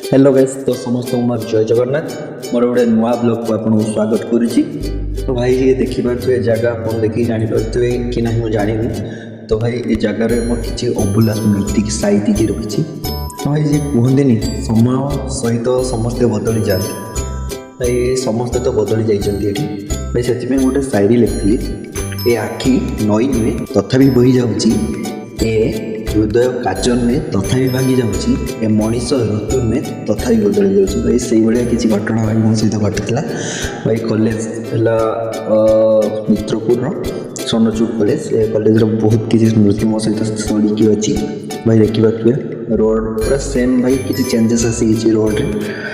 Hello guys तो समस्त मोर जय जगन्नाथ मोर गोटे नुआ ब्लॉग को आपको स्वागत करुच्ची। तो भाई ये देखिपे जगह आप देखिए जापे कि ना मुझे जानी। तो भाई ये जगार मोर किसी अभूला स्मृति साइती रखी। तो भाई ये कहते समय सहित समस्ते बदली जाते भाई समस्ते तो बदली जाइए भाई से गोटे शायरी लिखी ए आखि नई नुहे तथापि बही जाऊँगी ए हृदय काच नुहे तथापि भांगी जाऊँगी ए मनीष ऋतु नुहे तथापि बदली जाऊँगी भाई से भाया किसी घटना भाई मो सहित घटी भाई कॉलेज है मित्रपुर सोनचूर कॉलेज कॉलेज बहुत किसी स्मृति मो सहित जोड़ी अच्छी भाई देखिए रोड पूरा सेम भाई किसी चेंजेस आसी रोड रे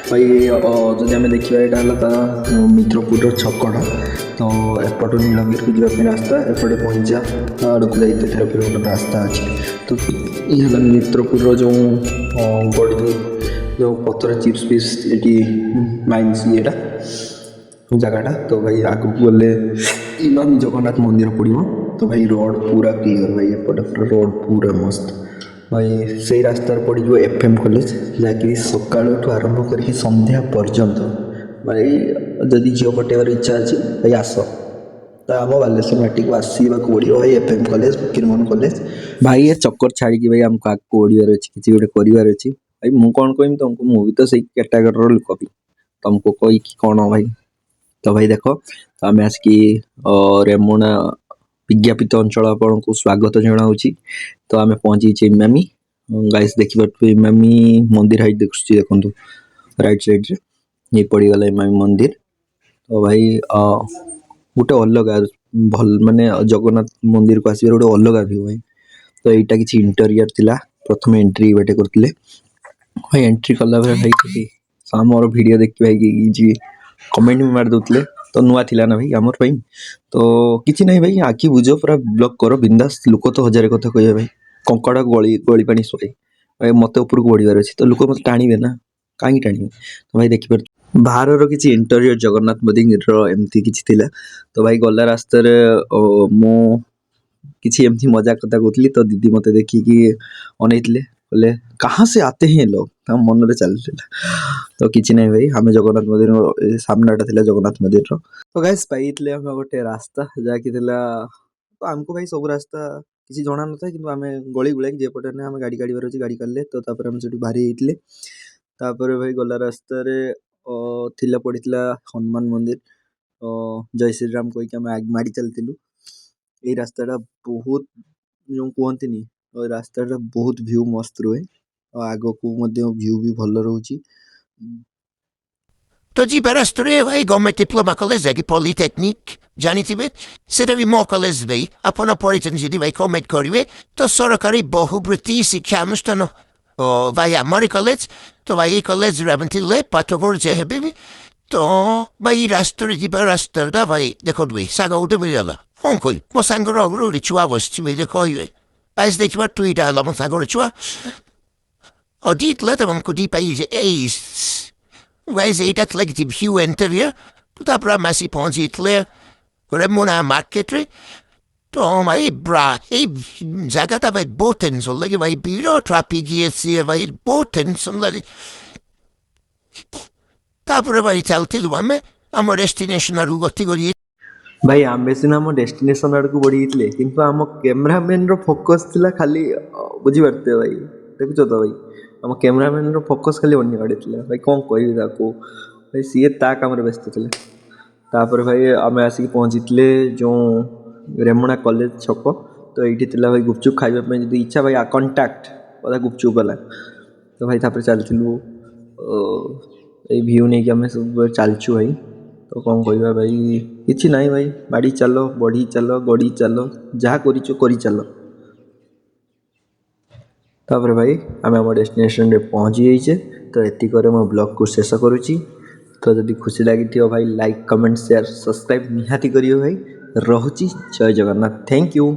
भाई जदि आम देखा यहाँ मित्रपुर छकटा तो एपट नीलगिरी को जावाई रास्ता एपटे पंजा आड़ को जाते गोटे रास्ता अच्छे। तो ये मित्रपुर जो बड़ी जो पथर चिप्स पिप्स ये माइन्स येटा जगटा। तो भाई आगे गले इमामी जगन्नाथ मंदिर पड़ो। तो भाई रोड पूरा क्लीयर भाई एपटे पूरा रोड पूरा मस्त भाई से रास्तार पड़ो एफएम कॉलेज जहाँकि सकाल आरंभ कर संध्या पर्यंत भाई जदि झील पटेवर इच्छा अच्छी भाई आस तो आम बालेश्वर माटी को आसवा पड़ो भाई एफएम कॉलेज फकीरमोहन कॉलेज भाई ये चक्कर छाड़ी भाई आमको आगे ओडार अच्छी किसी गोटे करार अच्छी भाई मुझे कौन कहमी तुमको मु भी तो सही कैटेगोरी लोक भी तुमको कही कौन भाई। तो भाई देख तो आम आसिकी रेमुणा विज्ञापित अंचल आपन को स्वागत जनाऊँगी। तो आम पहुँची इमामी गाइस देखिए इमामी मंदिर हाइट देखु राइट साइड रे ये पड़गला इमामी मंदिर। तो भाई गोटे अलग भल माने जगन्नाथ मंदिर को आसबार गोटे अलग व्यू भाई। तो यहाँ किसी इंटेरियर थिला प्रथम एंट्री बाटे करते भाई एंट्री कला भाई आमर वीडियो देखिए भाई जी कमेंट भी मार दूसरे तो नुआ थिला ना भाई आमर भाई। तो किसी ना भाई आखि बुझ पूरा ब्लॉक कर बिंदास लोक तो हजार कथा कहे भाई कंकड़ा गली गली पानी सोए भाई मत ऊपर को बढ़ियार अच्छे तो लोक मत टाणवे ना कहीं टाणवे। तो भाई देखिए बाहर किसी इंटेरियर जगन्नाथ मंदिर एमती किसी थिला। तो भाई गला रास्तार मो किसी एमती मजाक कथा कहती तो दीदी मत देखिकी अनैले बोले कहाँ से आते हैं लोग मन में चल। तो किसी ना भाई हमें जगन्नाथ मंदिर सामनाटा था जगन्नाथ मंदिर तो गाइस पाई गोटे रास्ता जहाँकि तो आमको भाई सब रास्ता किसी जना ना था कि आम गली गुला जेपटे ना आम गाड़ी काढ़ार अच्छे गाड़ी काढ़ले। तो आम से बाहरी जाते भाई गला रास्तार पड़ा हनुमान मंदिर जय श्री राम कहीकि आम आगे माड़ी चलती ये रास्ताटा बहुत जो कहती रास्ताटा बहुत व्यू मस्त रुहे आग को व्यू भी भल रोचे। तो जी रास्तार भाई गवर्नमेंट डिप्लोमा कॉलेज है कि पॉलिटेक्निक जानी से भी मो कॉलेज भाई अपन पढ़ी जी भाई कमेंट करेंगे तो सरकारी बहुवृत्ति शिक्षा अनुष्ठान भाई आमरी कॉलेज। तो भाई कॉलेज रे पाठकर जे भी तो भाई रास्तार जी रास्ता भाई देख भाई साग उठे बुझाला कौन कह मो सांगर छुआ बस कहे आज देखा टुईटा मो सांगर छुआ अदीतला तुमको दी पाई Guys, that's like the view interview. Puta bra masi ponzi clear. Remuna market re. To my bra. Hey, zagata vai boten so like vai biro trapi giesi vai boten so like. Tapre vai telti luame. Amo destination aru goti gori. भाई आम सीना आम destination आड़ को बढ़ी किंतु आम cameraman रो focus थिला खाली बुझी पारते भाई देखुच तो भाई आम कैमरामैन रो फोकस खाली अन्य आड़े थिला भाई कौन कहि ताको भाई सीए ता काम रे व्यस्त थिले। तापर भाई आम आसिक पहुँची जो रेमुणा कॉलेज छक तो ये थिला भाई गुपचुप खाइबा जो इच्छा भाई कंटाक्ट पता गुपचुप वाला। तो भाई तापर चलू ये व्यू नहीं कि आम सब चलचु भाई। तो कौन कहवा भाई किसी ना भाई माड़ी चलो बढ़ी चलो गड़ी चलो जहाँ करी चलो। तापर भाई आम आम डेस्टिनेशन रे पहुँची जाइए। तो एतिक मो ब्लॉग को शेष करुच्ची। तो जदि खुशी लगी भाई लाइक कमेंट शेयर सब्सक्राइब निहाती करियो भाई। रहुची जय जगन्नाथ थैंक यू।